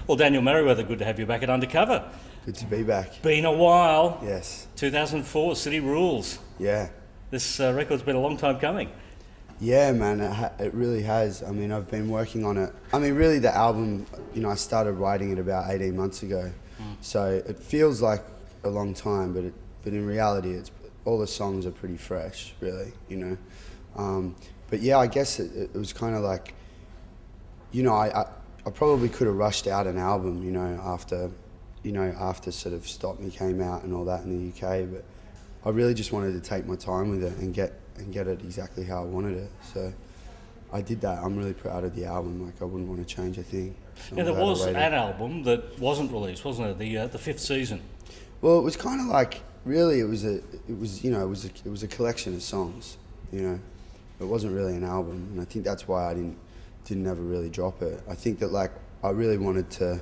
Well, Daniel Merriweather, good to have you back at Undercover. Good to be back. Been a while. Yes. 2004, City Rules. Yeah. This record's been a long time coming. Yeah, man, it really has. I mean, I've been working on it. I mean, really, the album, I started writing it about 18 months ago. So it feels like a long time, but in reality, it's all the songs are pretty fresh, really, But yeah, I guess it was kind of like, I probably could have rushed out an album, after sort of Stop Me came out and all that in the UK, but I really just wanted to take my time with it and get it exactly how I wanted it. So I did that. I'm really proud of the album. Like, I wouldn't want to change a thing. Yeah, there was an album that wasn't released, wasn't it? The fifth season. Well, it was kind of like, really, it was a collection of songs. It wasn't really an album, and I think that's why I didn't ever really drop it. I think that, like, I really wanted to.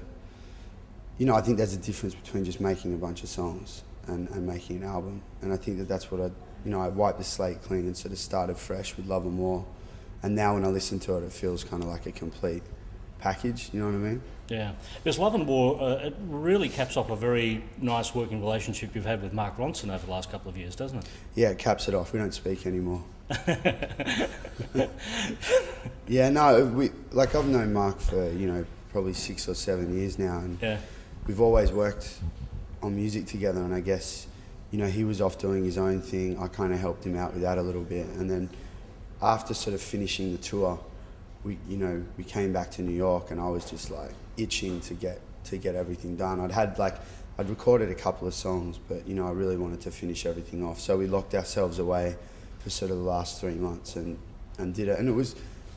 I think there's a difference between just making a bunch of songs and making an album, and I think that's what I wiped the slate clean and sort of started fresh with Love and War, and now when I listen to it, it feels kind of like a complete package. You know what I mean? Yeah, because Love and War, it really caps off a very nice working relationship you've had with Mark Ronson over the last couple of years, doesn't it? Yeah, it caps it off. We don't speak anymore. Yeah, no, I've known Mark for probably 6 or 7 years now, and yeah. We've always worked on music together, and I guess he was off doing his own thing. I kind of helped him out with that a little bit, and then after sort of finishing the tour, we came back to New York, and I was just like itching to get everything done. I'd recorded a couple of songs, but I really wanted to finish everything off. So we locked ourselves away for sort of the last 3 months and did it. And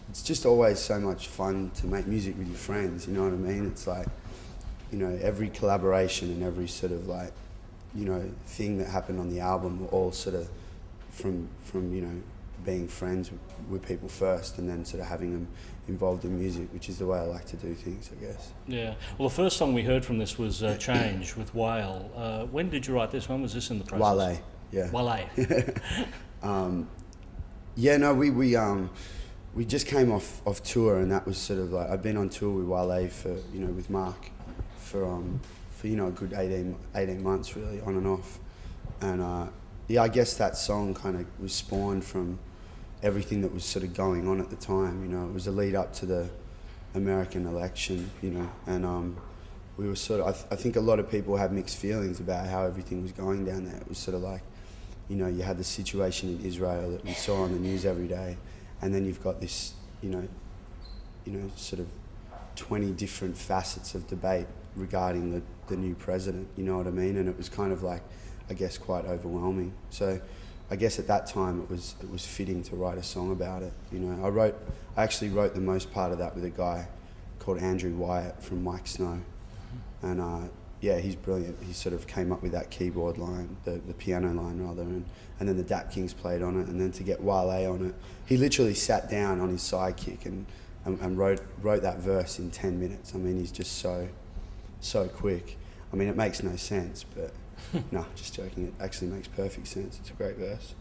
it's just always so much fun to make music with your friends. You know what I mean? It's like, every collaboration and every sort of like, thing that happened on the album were all sort of from being friends with people first, and then sort of having them involved in music, which is the way I like to do things, I guess. Yeah. Well, the first song we heard from this was Change with Whale. When did you write this? When was this in the process? Wale, yeah. Wale. Yeah, no, we just came off tour, and that was sort of like, I've been on tour with Wale for, with Mark for a good 18 months really, on and off. And yeah, I guess that song kind of was spawned from everything that was sort of going on at the time. It was a lead up to the American election, and we were sort of, I think a lot of people had mixed feelings about how everything was going down there. It was sort of like, you had the situation in Israel that we saw on the news every day, and then you've got this, sort of 20 different facets of debate regarding the new president, you know what I mean? And it was kind of like, I guess, quite overwhelming. So I guess at that time it was fitting to write a song about it. I actually wrote the most part of that with a guy called Andrew Wyatt from Mike Snow. And yeah, he's brilliant. He sort of came up with that keyboard line, the piano line rather, and then the Dap Kings played on it, and then to get Wale on it, he literally sat down on his sidekick and wrote that verse in 10 minutes. I mean, he's just so quick. I mean, it makes no sense, but no, just joking. It actually makes perfect sense. It's a great verse.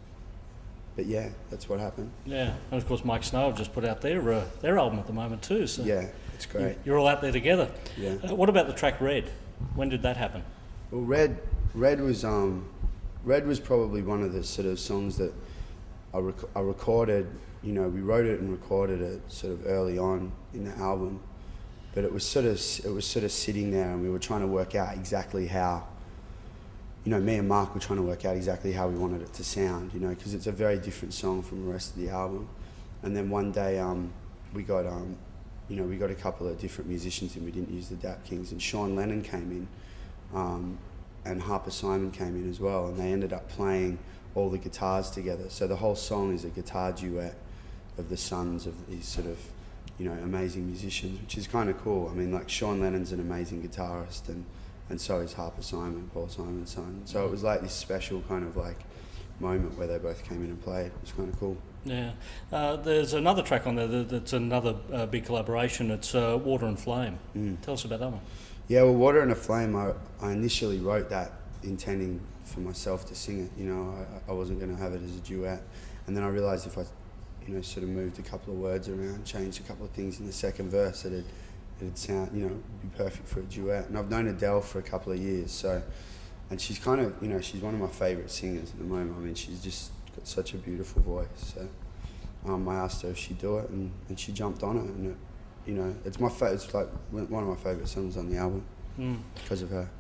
But yeah, that's what happened. Yeah, and of course Mike Snow have just put out their album at the moment too. So yeah, it's great. You're all out there together. Yeah. What about the track Red? When did that happen? Well, Red was probably one of the sort of songs that I recorded. We wrote it and recorded it sort of early on in the album, but it was sort of sitting there, and we were trying to work out exactly how. Me and Mark were trying to work out exactly how we wanted it to sound, because it's a very different song from the rest of the album. And then one day we got a couple of different musicians in. We didn't use the Dap Kings, and Sean Lennon came in, and Harper Simon came in as well, and they ended up playing all the guitars together. So the whole song is a guitar duet of the sons of these sort of, amazing musicians, which is kind of cool. I mean, like, Sean Lennon's an amazing guitarist, and so is Harper Simon, Paul Simon's son. So it was like this special kind of like moment where they both came in and played. It was kind of cool. Yeah. There's another track on there that's another big collaboration. It's Water and Flame. Tell us about that one. Yeah, well, Water and a Flame, I initially wrote that intending for myself to sing it. I wasn't going to have it as a duet. And then I realised if I, sort of moved a couple of words around, changed a couple of things in the second verse, that it'd sound, you know, be perfect for a duet. And I've known Adele for a couple of years, so, and she's kind of, you know, she's one of my favourite singers at the moment. I mean, she's just got such a beautiful voice. So I asked her if she'd do it, and she jumped on it, and it, you know, it's like one of my favourite songs on the album because of her.